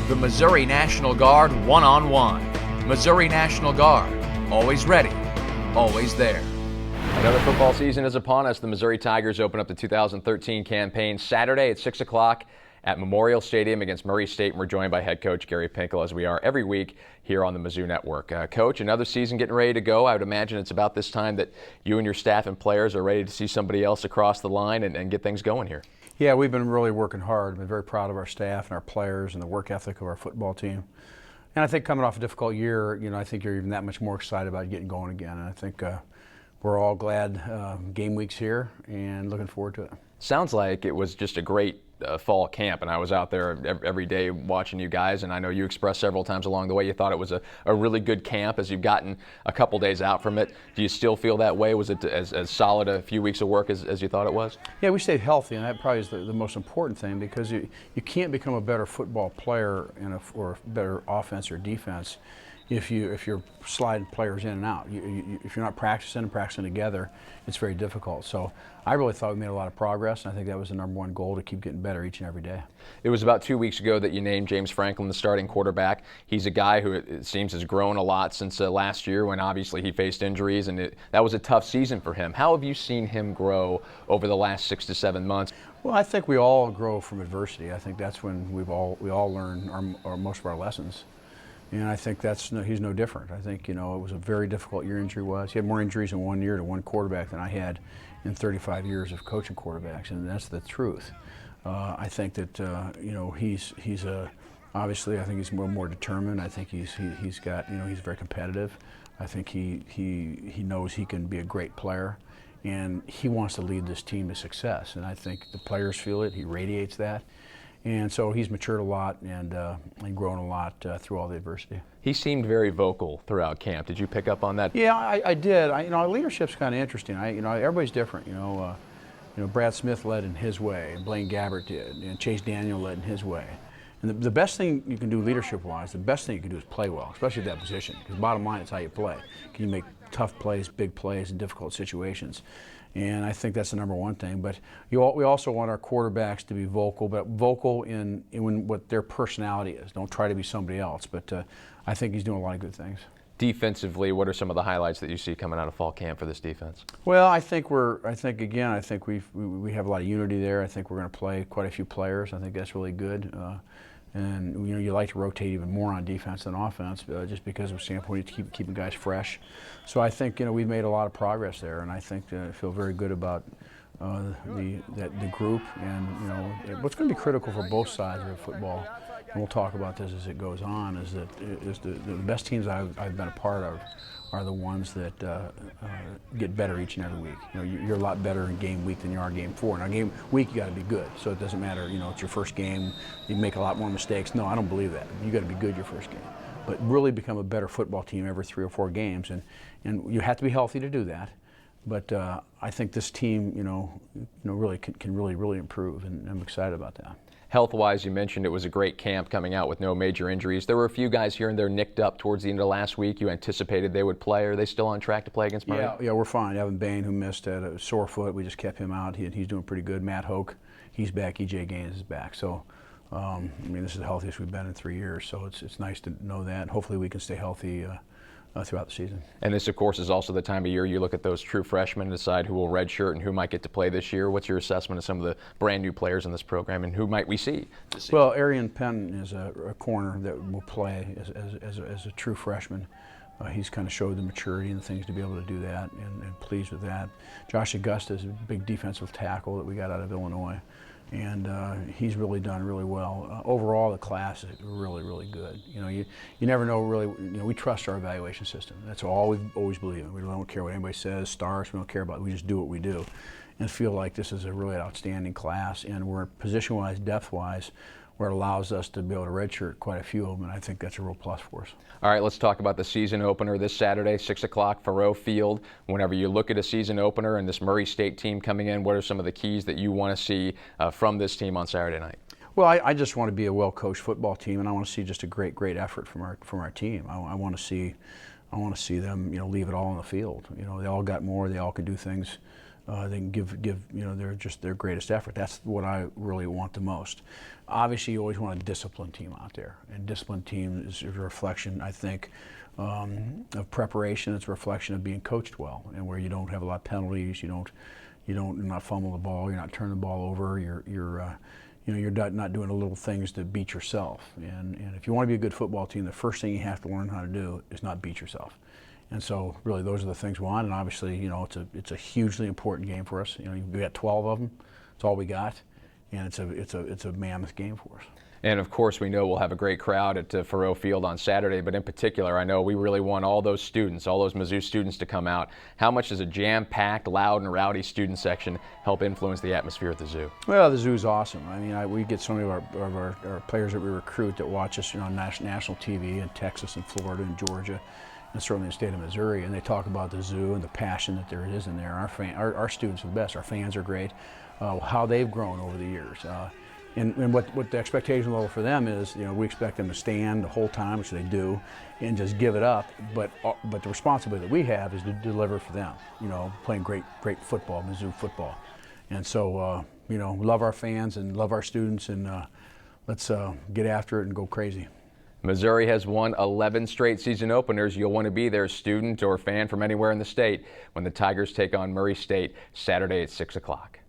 The Missouri National Guard one-on-one. Missouri National Guard, always ready, always there. Another football season is upon us. The Missouri Tigers open up the 2013 campaign Saturday at 6 o'clock at Memorial Stadium against Murray State, and we're joined by head coach Gary Pinkel, as we are every week here on the Mizzou Network. Coach, another season getting ready to go. I would imagine it's about this time that you and your staff and players are ready to see somebody else across the line and get things going here. Yeah, we've been really working hard. I've been very proud of our staff and our players and the work ethic of our football team. And I think coming off a difficult year, I think you're even that much more excited about getting going again. And I think we're all glad game week's here and looking forward to it. Sounds like it was just a great fall camp, and I was out there every day watching you guys, and I know you expressed several times along the way you thought it was a really good camp as you've gotten a couple days out from it. Do you still feel that way? Was it as solid a few weeks of work as you thought it was? Yeah, we stayed healthy, and that probably is the most important thing, because you can't become a better football player or a better offense or defense if you're sliding players in and out. If you're not practicing together, it's very difficult. So I really thought we made a lot of progress, and I think that was the #1 goal, to keep getting better each and every day. It was about 2 weeks ago that you named James Franklin the starting quarterback. He's a guy who it seems has grown a lot since last year, when obviously he faced injuries, and that was a tough season for him. How have you seen him grow over the last 6 to 7 months? Well, I think we all grow from adversity. I think that's when we all learn most of our lessons. And I think he's no different. I think, it was a very difficult year injury-wise. He had more injuries in 1 year to one quarterback than I had in 35 years of coaching quarterbacks, and that's the truth. I think that, he's obviously, I think he's more determined. I think he's got, he's very competitive. I think he knows he can be a great player, and he wants to lead this team to success. And I think the players feel it. He radiates that. And so he's matured a lot and grown a lot through all the adversity. He seemed very vocal throughout camp. Did you pick up on that? Yeah, I did. Leadership's kind of interesting. Everybody's different. Brad Smith led in his way, and Blaine Gabbert did, and Chase Daniel led in his way. And the best thing you can do leadership-wise, the best thing you can do is play well, especially at that position. Because bottom line, it's how you play. Can you make tough plays, big plays in difficult situations? And I think that's the #1 thing. But we also want our quarterbacks to be vocal, but vocal in what their personality is. Don't try to be somebody else. But I think he's doing a lot of good things. Defensively, what are some of the highlights that you see coming out of fall camp for this defense? Well, I think we have a lot of unity there. I think we're going to play quite a few players. I think that's really good. And you like to rotate even more on defense than offense, just because of standpoint of keeping guys fresh. So I think we've made a lot of progress there, and I think I feel very good about the group. And what's going to be critical for both sides of football, and we'll talk about this as it goes on, is the best teams I've been a part of are the ones that get better each and every week. You're a lot better in game week than you are game 4. Now, game week, you got to be good. So it doesn't matter, it's your first game, you make a lot more mistakes. No, I don't believe that. You got to be good your first game. But really become a better football team every 3 or 4 games, and you have to be healthy to do that. But I think this team, really can really improve, and I'm excited about that. Health-wise, you mentioned it was a great camp coming out with no major injuries. There were a few guys here and there nicked up towards the end of last week. You anticipated they would play. Are they still on track to play against Murray? Yeah, we're fine. Evan Bain, who missed, had a sore foot. We just kept him out. He's doing pretty good. Matt Hoke, he's back. E.J. Gaines is back. So, this is the healthiest we've been in 3 years. So it's nice to know that. Hopefully we can stay healthy throughout the season. And this, of course, is also the time of year you look at those true freshmen and decide who will redshirt and who might get to play this year. What's your assessment of some of the brand new players in this program, and who might we see this season? Well, Arian Penn is a corner that will play as a true freshman. He's kind of showed the maturity and the things to be able to do that, and pleased with that. Josh Augusta is a big defensive tackle that we got out of Illinois, and he's really done really well. Overall, the class is really good. You never know really. We trust our evaluation system. That's all we've always believed in. We don't care what anybody says, stars. We don't care about it. We just do what we do, and feel like this is a really outstanding class. And we're position-wise, depth-wise, where it allows us to be able to redshirt quite a few of them, and I think that's a real plus for us. All right, let's talk about the season opener this Saturday, 6 o'clock, Faurot Field. Whenever you look at a season opener and this Murray State team coming in, what are some of the keys that you want to see from this team on Saturday night? Well, I just want to be a well-coached football team, and I want to see just a great effort from our team. I want to see them, leave it all on the field. They all got more. They all can do things they can give their greatest effort. That's what I really want the most. Obviously, you always want a disciplined team out there, and disciplined team is a reflection, I think, of preparation. It's a reflection of being coached well, and where you don't have a lot of penalties. You're not fumble the ball. You're not turning the ball over. You're not doing the little things to beat yourself. And if you want to be a good football team, the first thing you have to learn how to do is not beat yourself. And so, really, those are the things we want. And obviously, it's a hugely important game for us. We got 12 of them. It's all we got, and it's a mammoth game for us. And of course, we know we'll have a great crowd at Faurot Field on Saturday, but in particular, I know we really want all those students, all those Mizzou students to come out. How much does a jam-packed, loud, and rowdy student section help influence the atmosphere at the zoo? Well, the zoo's awesome. I mean, we get so many of our players that we recruit that watch us on national TV in Texas and Florida and Georgia, and certainly the state of Missouri, and they talk about the zoo and the passion that there is in there. Our students are the best. Our fans are great. How they've grown over the years. And what the expectation level for them is, we expect them to stand the whole time, which they do, and just give it up. But the responsibility that we have is to deliver for them, playing great football, Mizzou football. And so, love our fans and love our students, and let's get after it and go crazy. Missouri has won 11 straight season openers. You'll want to be there, student or fan from anywhere in the state, when the Tigers take on Murray State Saturday at 6 o'clock.